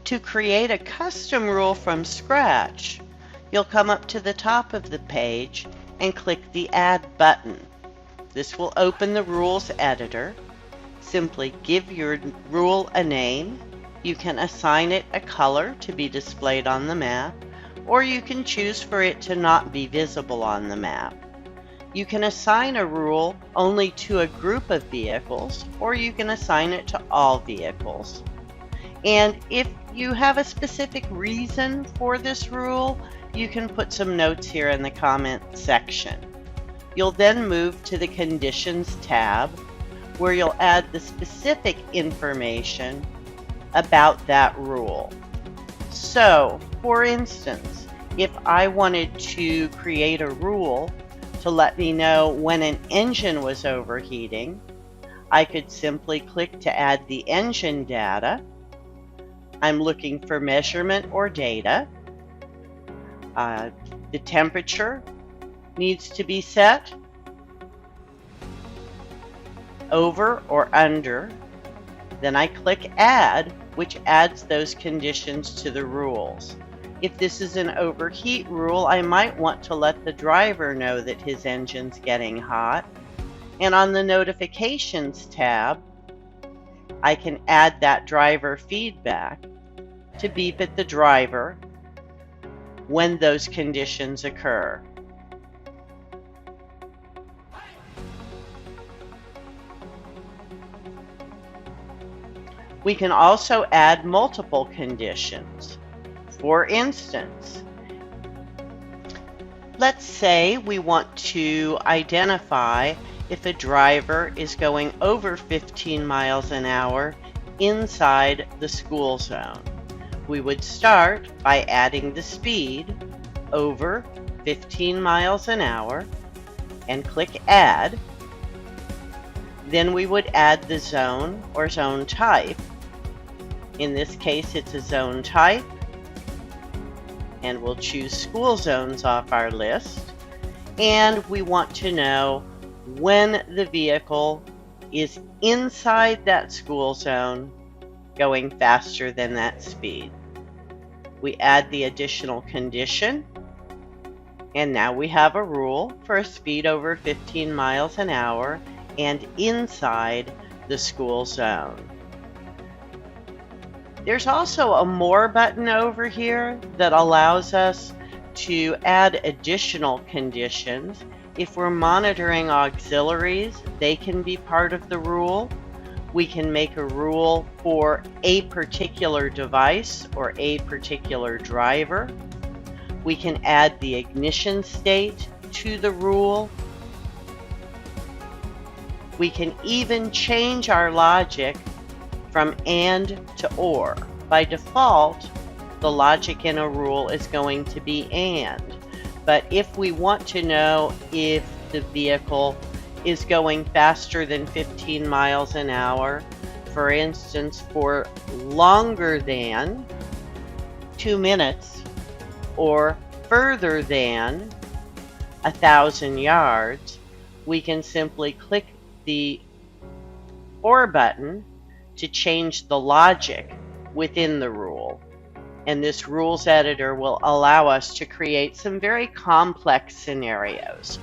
To create a custom rule from scratch, you'll come up to the top of the page and click the Add button. This will open the Rules editor. Simply give your rule a name. You can assign it a color to be displayed on the map, or you can choose for it to not be visible on the map. You can assign a rule only to a group of vehicles, or you can assign it to all vehicles. And if you have a specific reason for this rule, you can put some notes here in the comment section. You'll then move to the Conditions tab, where you'll add the specific information about that rule. So, for instance, if I wanted to create a rule to let me know when an engine was overheating, I could simply click to add the engine data. I'm looking for measurement or data. The temperature needs to be set over or under. Then I click Add, which adds those conditions to the rules. If this is an overheat rule, I might want to let the driver know that his engine's getting hot. And on the Notifications tab, I can add that driver feedback to beep at the driver when those conditions occur. We can also add multiple conditions. For instance, let's say we want to identify if a driver is going over 15 miles an hour inside the school zone. We would start by adding the speed over 15 miles an hour and click Add. Then we would add the zone or zone type. In this case, it's a zone type, and we'll choose school zones off our list. And we want to know when the vehicle is inside that school zone going faster than that speed. We add the additional condition, and now we have a rule for a speed over 15 miles an hour and inside the school zone. There's also a More button over here that allows us to add additional conditions. If we're monitoring auxiliaries, they can be part of the rule. We can make a rule for a particular device or a particular driver. We can add the ignition state to the rule. We can even change our logic from and to or. By default, the logic in a rule is going to be and. But if we want to know if the vehicle is going faster than 15 miles an hour, for instance, for longer than 2 minutes or further than 1,000 yards, we can simply click the or button to change the logic within the rule. And this rules editor will allow us to create some very complex scenarios.